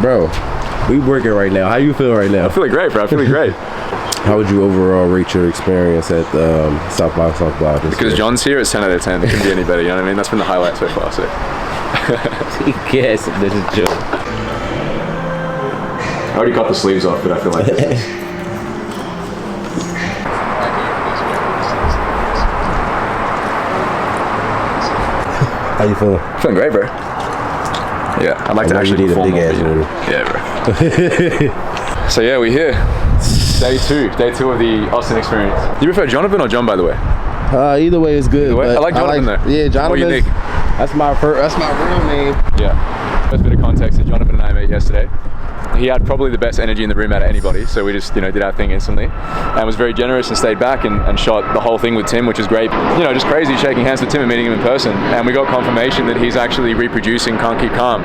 Bro, we working right now. How you feel right now? I'm feeling great, bro. I'm feeling great. How would you overall rate your experience at South by Southwest? Because John's here, it's 10 out of 10. It couldn't be any better, you know what I mean? That's been the highlight so far, so. Yes, this is true. I already cut the sleeves off, but I feel like this is... How you feeling? Feeling great, bro. Yeah, I'd like to actually perform more. Yeah, bro. So yeah, we're here. Day two of the Austin experience. Do you prefer Jonathan or John, by the way? Either way is good. I like Jonathan though. Yeah, Jonathan. That's my real name. Yeah. First bit of context: Jonathan and I met yesterday. He had probably the best energy in the room out of anybody, so we just, did our thing instantly, and was very generous and stayed back and shot the whole thing with Tim, which is great. Just crazy shaking hands with Tim and meeting him in person, and we got confirmation that he's actually reproducing Can't Keep Calm.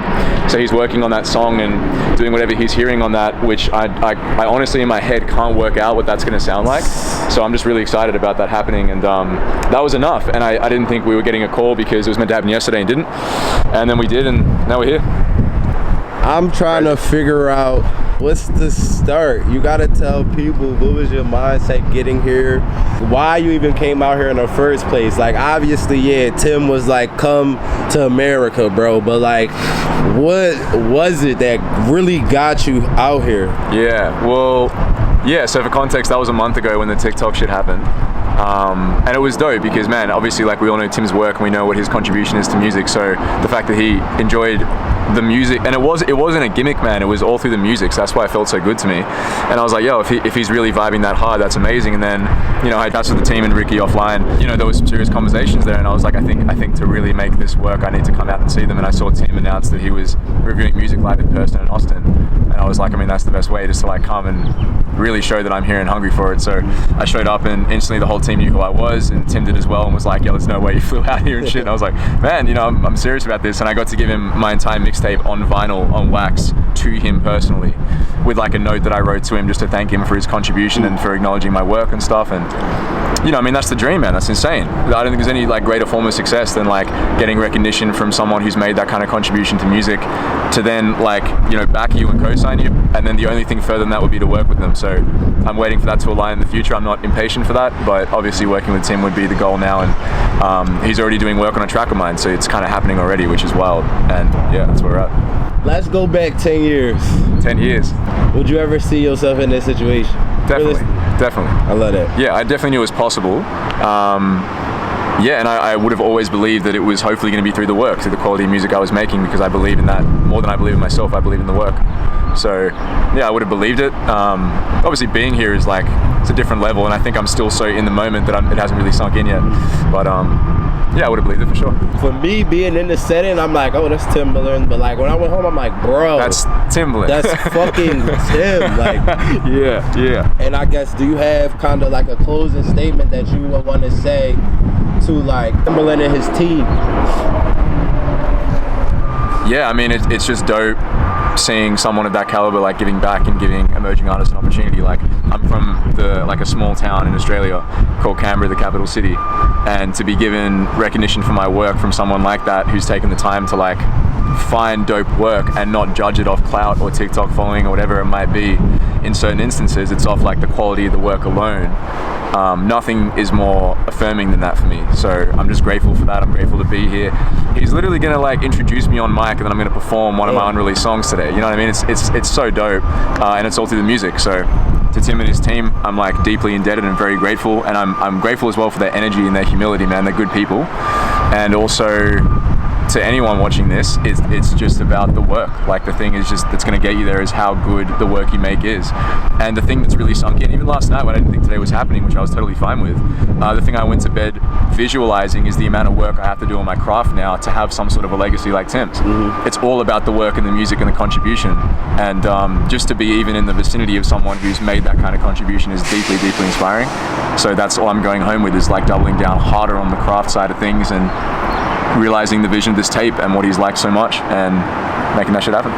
So he's working on that song and doing whatever he's hearing on that, which I honestly in my head can't work out what that's going to sound like. So I'm just really excited about that happening, and that was enough. And I didn't think we were getting a call because it was meant to happen yesterday and didn't, and then we did, and now we're here. I'm trying to figure out what's the start. You gotta tell people what was your mindset getting here, why you even came out here in the first place. Like, obviously, yeah, Tim was like, come to America, bro, but like, what was it that really got you out here? So for context, that was a month ago when the TikTok shit happened. And it was dope because, man, obviously, like, we all know Tim's work and we know what his contribution is to music. So the fact that he enjoyed the music, and it wasn't a gimmick, man, it was all through the music, so that's why it felt so good to me. And I was like, yo, if he's really vibing that hard, that's amazing. And then, I chatted with the team and Ricky offline, there was some serious conversations there, and I was like, I think to really make this work, I need to come out and see them. And I saw Tim announce that he was reviewing music live in person in Austin, and I was like, that's the best way, just to like come and really show that I'm here and hungry for it. So I showed up, and instantly the whole team knew who I was, and Tim did as well, and was like, yo, there's no way you flew out here and shit. And I was like, man, I'm serious about this. And I got to give him my entire mixtape on vinyl, on wax, to him personally, with like a note that I wrote to him just to thank him for his contribution and for acknowledging my work and stuff. And that's the dream, man. That's insane. I don't think there's any like greater form of success than like getting recognition from someone who's made that kind of contribution to music, to then like back you and co-sign you, and then the only thing further than that would be to work with them. So I'm waiting for that to align in the future. I'm not impatient for that, but obviously working with Tim would be the goal now, and he's already doing work on a track of mine, so it's kind of happening already, which is wild. And yeah, that's where we're at. Let's go back 10 years. 10 years. Would you ever see yourself in this situation? Definitely. I love that. Yeah, I definitely knew it was possible. And I would have always believed that it was hopefully going to be through the work, through the quality of music I was making, because I believe in that more than I believe in myself. I believe in the work. So yeah, I would have believed it. Obviously being here is like, it's a different level, and I think I'm still so in the moment that it hasn't really sunk in yet. But yeah, I would have believed it for sure. For me, being in the setting, I'm like, oh, that's Timbaland. But like when I went home, I'm like, bro, that's Timbaland. That's fucking Tim. Like, yeah. And I guess, do you have kind of like a closing statement that you would want to say to like Timbaland and his team? Yeah, it's just dope seeing someone of that caliber like giving back and giving emerging artists an opportunity. Like, I'm from a small town in Australia called Canberra, the capital city, and to be given recognition for my work from someone like that who's taken the time to like find dope work and not judge it off clout or TikTok following or whatever it might be. In certain instances, it's off like the quality of the work alone. Nothing is more affirming than that for me. So I'm just grateful for that. I'm grateful to be here. He's literally gonna like introduce me on mic, and then I'm gonna perform one of my unreleased songs today. You know what I mean? It's so dope, and it's all through the music. So to Tim and his team, I'm like deeply indebted and very grateful, and I'm grateful as well for their energy and their humility, man. They're good people, and also to anyone watching this, it's just about the work. Like, the thing is just that's going to get you there is how good the work you make is. And the thing that's really sunk in, even last night when I didn't think today was happening, which I was totally fine with, the thing I went to bed visualizing is the amount of work I have to do on my craft now to have some sort of a legacy like Tim's. Mm-hmm. It's all about the work and the music and the contribution. And just to be even in the vicinity of someone who's made that kind of contribution is deeply, deeply inspiring. So that's all I'm going home with, is like doubling down harder on the craft side of things and realizing the vision of this tape and what he's liked so much and making that shit happen.